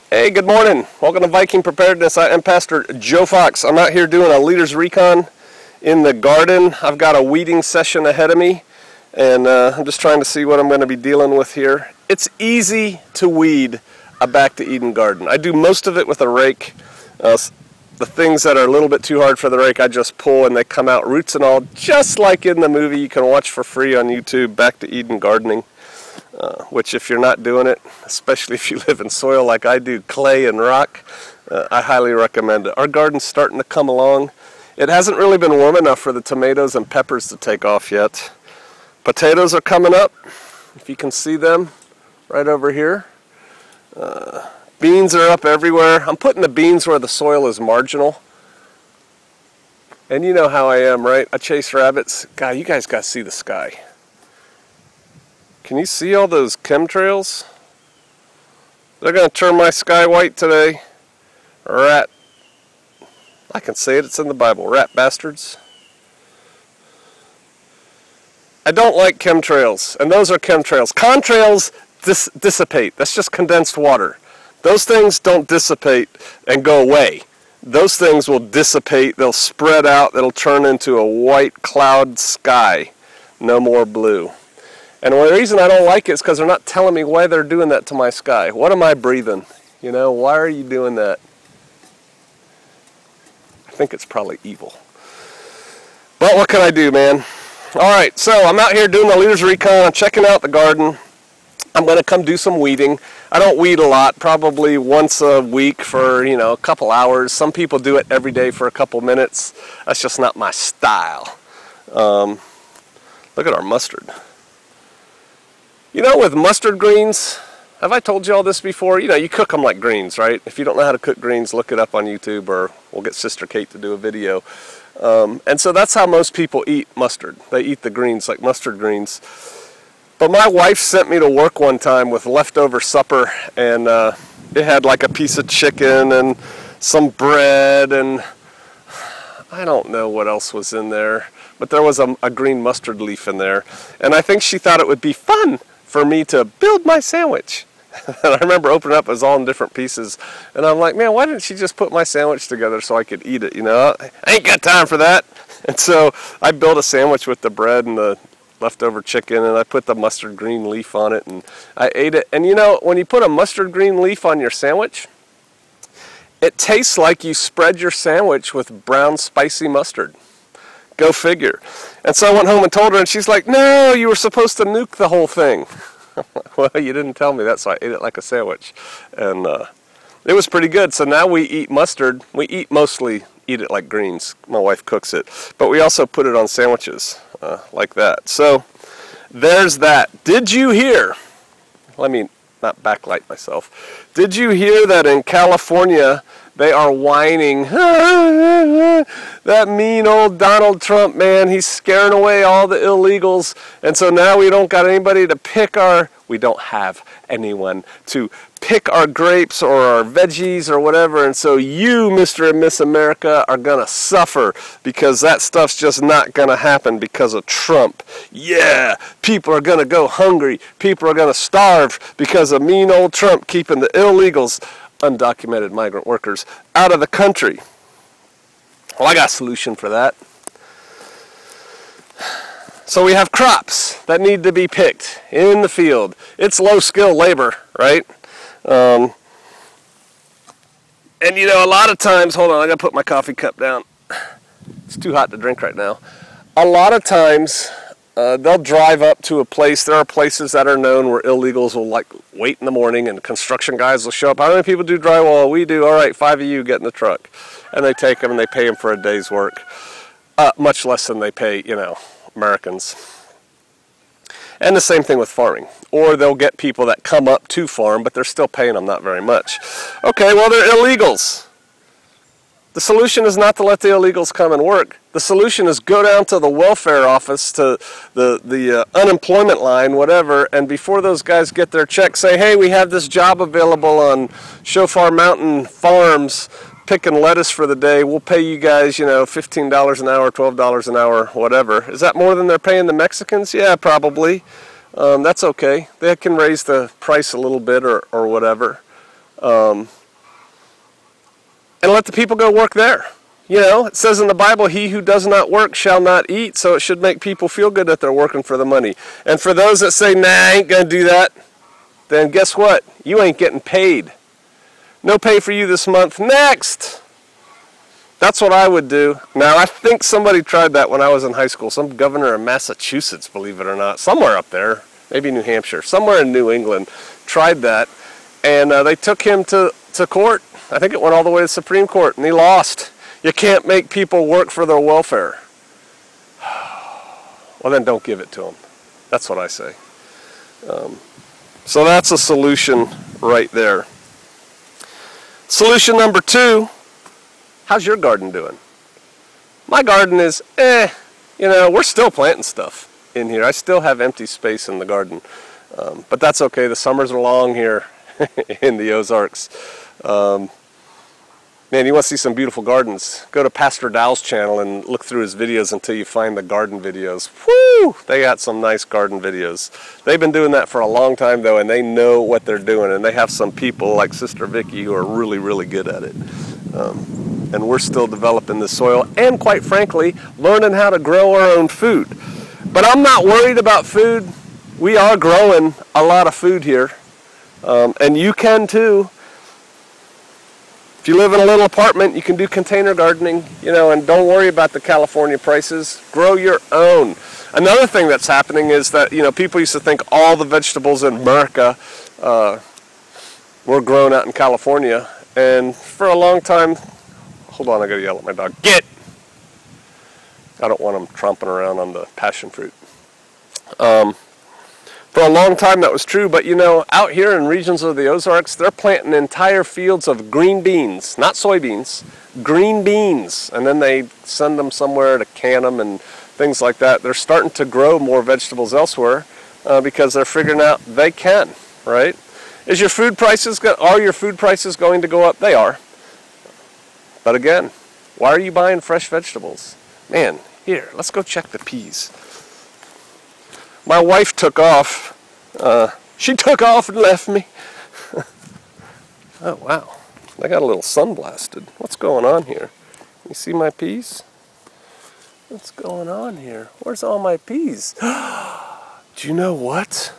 Hey, good morning. Welcome to Viking Preparedness. I am Pastor Joe Fox. I'm out here doing a leader's recon in the garden. I've got a weeding session ahead of me, and I'm just trying to see what I'm going to be dealing with here. It's easy to weed a Back to Eden garden. I do most of it with a rake. The things that are a little bit too hard for the rake, I just pull and they come out, roots and all, just like in the movie you can watch for free on YouTube, Back to Eden Gardening. Which, if you're not doing it, especially if you live in soil like I do, clay and rock, I highly recommend it. Our garden's starting to come along. It hasn't really been warm enough for the tomatoes and peppers to take off yet. Potatoes are coming up, if you can see them right over here. Beans are up everywhere. I'm putting the beans where the soil is marginal. And you know how I am, right? I chase rabbits. God, you guys got to see the sky. Can you see all those chemtrails? They're going to turn my sky white today. Rat. I can say it, it's in the Bible. Rat bastards. I don't like chemtrails, and those are chemtrails. Contrails dissipate. That's just condensed water. Those things don't dissipate and go away. Those things will dissipate, they'll spread out, it'll turn into a white cloud sky. No more blue. And the reason I don't like it is because they're not telling me why they're doing that to my sky. What am I breathing? You know, why are you doing that? I think it's probably evil. But what can I do, man? Alright, so I'm out here doing the leader's recon. I'm checking out the garden. I'm going to come do some weeding. I don't weed a lot, probably once a week for, you know, a couple hours. Some people do it every day for a couple minutes. That's just not my style. Look at our mustard. You know, with mustard greens, have I told you all this before? You know, you cook them like greens, right? If you don't know how to cook greens, look it up on YouTube, or we'll get Sister Kate to do a video. And so that's how most people eat mustard. They eat the greens like mustard greens. But my wife sent me to work one time with leftover supper, and it had like a piece of chicken and some bread, and I don't know what else was in there. But there was a green mustard leaf in there. And I think she thought it would be fun for me to build my sandwich. And I remember opening up, it was all in different pieces. And I'm like, man, why didn't she just put my sandwich together so I could eat it, you know? I ain't got time for that. And so I built a sandwich with the bread and the leftover chicken, and I put the mustard green leaf on it, and I ate it. And you know, when you put a mustard green leaf on your sandwich, it tastes like you spread your sandwich with brown spicy mustard. Go figure. And so I went home and told her, and she's like, no, you were supposed to nuke the whole thing. Well, you didn't tell me that, so I ate it like a sandwich. And it was pretty good. So now we eat mustard. We mostly eat it like greens. My wife cooks it. But we also put it on sandwiches like that. So there's that. Did you hear? Let me not backlight myself. Did you hear that in California they are whining, that mean old Donald Trump, man, he's scaring away all the illegals, and so now we don't got anybody to pick we don't have anyone to pick our grapes or our veggies or whatever, and so you, Mr. and Miss America, are going to suffer because that stuff's just not going to happen because of Trump. Yeah, people are going to go hungry. People are going to starve because of mean old Trump keeping the illegals, undocumented migrant workers, out of the country. Well, I got a solution for that. So we have crops that need to be picked in the field. It's low skill labor, right? And you know, a lot of times, hold on, I gotta put my coffee cup down. It's too hot to drink right now. A lot of times, they'll drive up to a place. There are places that are known where illegals will like wait in the morning, and construction guys will show up. How many people do drywall? We do. All right, 5 of you get in the truck, and they take them and they pay them for a day's work, much less than they pay, you know, Americans. And the same thing with farming. Or they'll get people that come up to farm, but they're still paying them not very much. Okay, well, they're illegals. The solution is not to let the illegals come and work. The solution is go down to the welfare office, to the unemployment line, whatever, and before those guys get their check, say, hey, we have this job available on Shofar Mountain Farms, picking lettuce for the day. We'll pay you guys, you know, $15 an hour, $12 an hour, whatever. Is that more than they're paying the Mexicans? Yeah, probably. That's okay. They can raise the price a little bit or whatever. and let the people go work there. You know, it says in the Bible, he who does not work shall not eat, so it should make people feel good that they're working for the money. And for those that say, nah, I ain't going to do that, then guess what? You ain't getting paid. No pay for you this month. Next! That's what I would do. Now, I think somebody tried that when I was in high school. Some governor in Massachusetts, believe it or not. Somewhere up there. Maybe New Hampshire. Somewhere in New England tried that. And they took him to court. I think it went all the way to the Supreme Court. And he lost. You can't make people work for their welfare. Well, then don't give it to them. That's what I say. So that's a solution right there. Solution number 2. How's your garden doing? My garden is, you know, we're still planting stuff in here. I still have empty space in the garden. But that's okay. The summers are long here in the Ozarks. Man, you want to see some beautiful gardens, go to Pastor Dow's channel and look through his videos until you find the garden videos. Woo! They got some nice garden videos. They've been doing that for a long time, though, and they know what they're doing. And they have some people like Sister Vicky who are really, really good at it. And we're still developing the soil and, quite frankly, learning how to grow our own food. But I'm not worried about food. We are growing a lot of food here, and you can too. If you live in a little apartment, you can do container gardening, you know, and don't worry about the California prices. Grow your own. Another thing that's happening is that, you know, people used to think all the vegetables in America were grown out in California, and for a long time, hold on, I gotta yell at my dog. Get! I don't want him tromping around on the passion fruit. For a long time that was true, but you know, out here in regions of the Ozarks, they're planting entire fields of green beans, not soybeans, green beans, and then they send them somewhere to can them and things like that. They're starting to grow more vegetables elsewhere because they're figuring out they can, right? Are your food prices going to go up? They are. But again, why are you buying fresh vegetables? Man, here, let's go check the peas. My wife took off. She took off and left me. Oh, wow. I got a little sun blasted. What's going on here? You see my peas? What's going on here? Where's all my peas? Do you know what?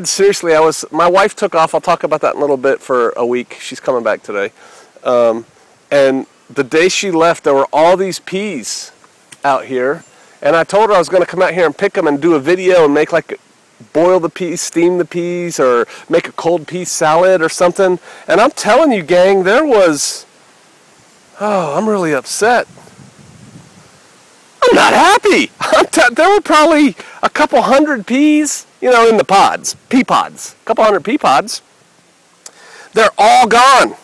Seriously, my wife took off. I'll talk about that in a little bit for a week. She's coming back today. And the day she left, there were all these peas out here, and I told her I was going to come out here and pick them and do a video and make boil the peas, steam the peas, or make a cold pea salad or something. And I'm telling you, gang, I'm really upset. I'm not happy. There were probably a couple hundred peas, you know, in the pods, pea pods, a couple hundred pea pods. They're all gone.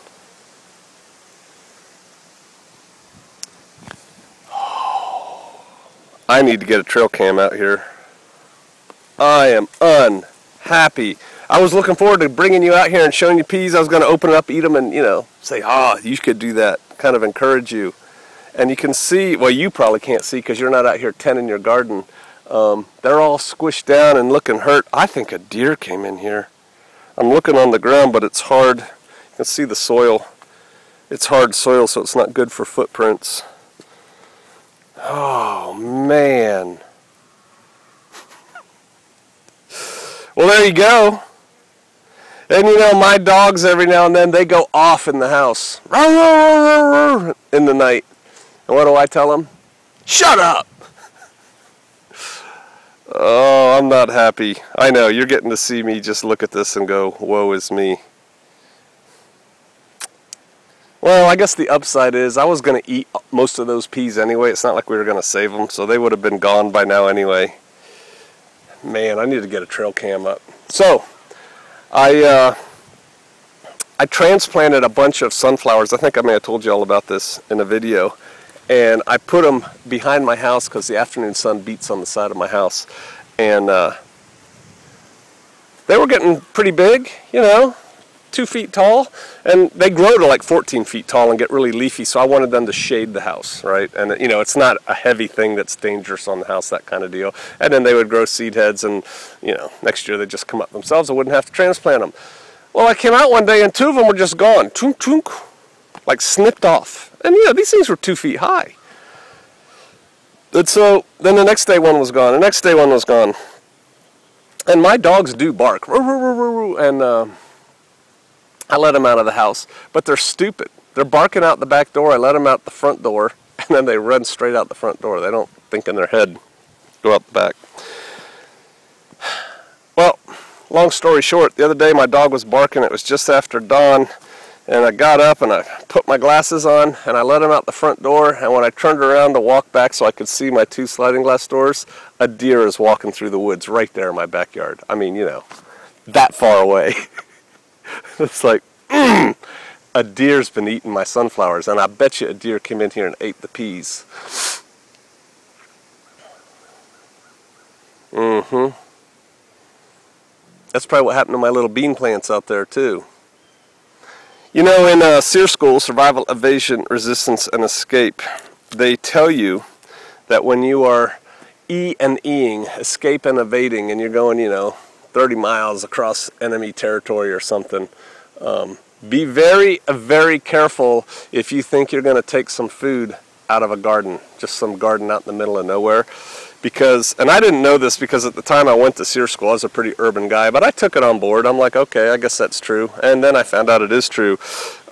I need to get a trail cam out here. I am unhappy. I was looking forward to bringing you out here and showing you peas. I was going to open it up, eat them, and, you know, say, you could do that. Kind of encourage you. And you can see, well, you probably can't see because you're not out here tending your garden. They're all squished down and looking hurt. I think a deer came in here. I'm looking on the ground, but it's hard. You can see the soil. It's hard soil, so it's not good for footprints. Oh, man. Well, there you go. And you know, my dogs every now and then, they go off in the house. In the night. And what do I tell them? Shut up! Oh, I'm not happy. I know, you're getting to see me just look at this and go, woe is me. Well, I guess the upside is I was going to eat most of those peas anyway. It's not like we were going to save them, so they would have been gone by now anyway. Man, I need to get a trail cam up. So, I transplanted a bunch of sunflowers. I think I may have told you all about this in a video. And I put them behind my house because the afternoon sun beats on the side of my house. And they were getting pretty big, you know. 2 feet tall, and they grow to like 14 feet tall and get really leafy, so I wanted them to shade the house, right? And you know, it's not a heavy thing that's dangerous on the house, that kind of deal. And then they would grow seed heads, and you know, next year they'd just come up themselves. I wouldn't have to transplant them. Well, I came out one day and 2 of them were just gone, tunk, tunk, like snipped off. And you know, these things were 2 feet high. And so then the next day one was gone, the next day one was gone. And my dogs do bark, and I let them out of the house, but they're stupid. They're barking out the back door. I let them out the front door, and then they run straight out the front door. They don't think in their head, go out the back. Well, long story short, the other day my dog was barking. It was just after dawn, and I got up and I put my glasses on, and I let him out the front door, and when I turned around to walk back so I could see my 2 sliding glass doors, a deer is walking through the woods right there in my backyard. I mean, you know, that far away. It's like, a deer's been eating my sunflowers, and I bet you a deer came in here and ate the peas. That's probably what happened to my little bean plants out there too. You know, in SERE school, Survival, Evasion, Resistance, and Escape, they tell you that when you are E&Eing, escape and evading, and you're going, you know, 30 miles across enemy territory or something, be very, very careful if you think you're going to take some food out of a garden, just some garden out in the middle of nowhere. Because, and I didn't know this because at the time I went to SERE school, I was a pretty urban guy, but I took it on board. I'm like, okay, I guess that's true. And then I found out it is true.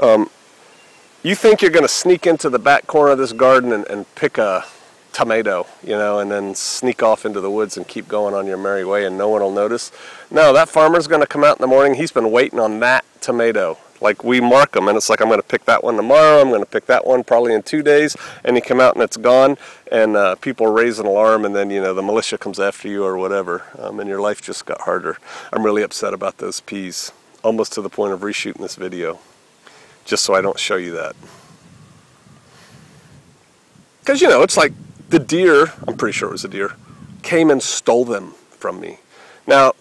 You think you're going to sneak into the back corner of this garden and pick a tomato, you know, and then sneak off into the woods and keep going on your merry way and no one will notice. No, that farmer's going to come out in the morning. He's been waiting on that tomato. Like, we mark them, and it's like, I'm going to pick that one tomorrow, I'm going to pick that one probably in 2 days, and you come out and it's gone, and people raise an alarm, and then, you know, the militia comes after you or whatever, and your life just got harder. I'm really upset about those peas, almost to the point of reshooting this video, just so I don't show you that. Because, you know, it's like the deer, I'm pretty sure it was a deer, came and stole them from me. Now,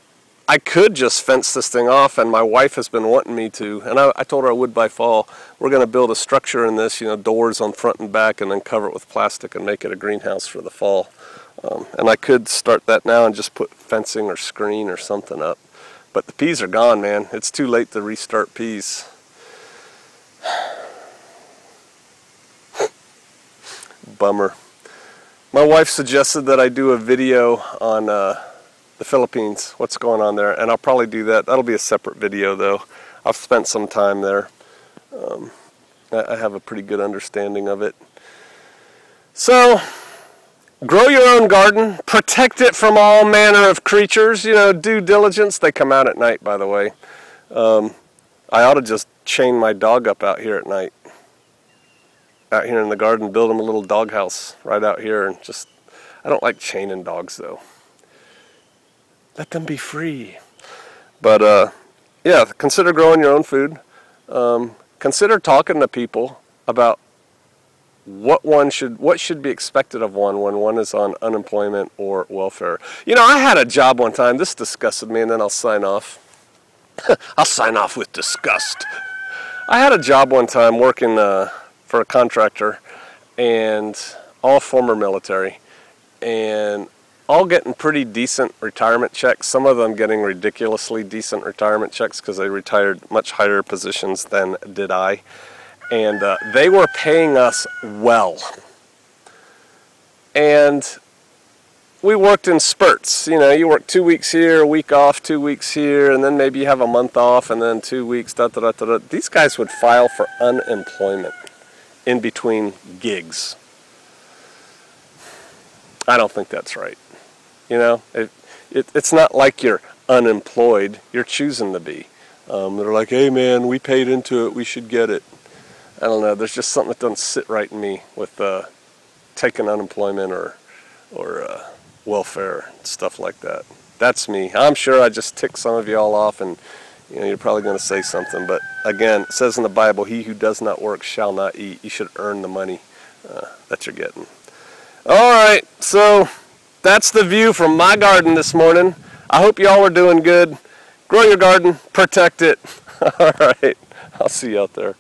I could just fence this thing off, and my wife has been wanting me to, and I told her I would by fall. We're going to build a structure in this, you know, doors on front and back, and then cover it with plastic and make it a greenhouse for the fall. And I could start that now and just put fencing or screen or something up. But the peas are gone, man. It's too late to restart peas. Bummer. My wife suggested that I do a video on the Philippines, what's going on there, and I'll probably do that. That'll be a separate video though. I've spent some time there. I have a pretty good understanding of it. So, grow your own garden, protect it from all manner of creatures, you know, due diligence. They come out at night, by the way. I ought to just chain my dog up out here at night. Out here in the garden, build him a little doghouse right out here, and just, I don't like chaining dogs though. Let them be free. But yeah, consider growing your own food. Consider talking to people about what should be expected of one when one is on unemployment or welfare. You know, I had a job one time. This disgusted me, and then I'll sign off. I'll sign off with disgust. I had a job one time working for a contractor, and all former military, and all getting pretty decent retirement checks, some of them getting ridiculously decent retirement checks because they retired much higher positions than did I. And they were paying us well. And we worked in spurts. You know, you work 2 weeks here, a week off, 2 weeks here, and then maybe you have a month off, and then 2 weeks, da da da da da. These guys would file for unemployment in between gigs. I don't think that's right. You know, it's not like you're unemployed. You're choosing to be. They're like, hey man, we paid into it, we should get it. I don't know, there's just something that doesn't sit right in me with taking unemployment or welfare, stuff like that. That's me. I'm sure I just ticked some of you all off, and you know, you're probably going to say something. But again, it says in the Bible, he who does not work shall not eat. You should earn the money that you're getting. Alright, so that's the view from my garden this morning. I hope y'all are doing good. Grow your garden, protect it. All right. I'll see you out there.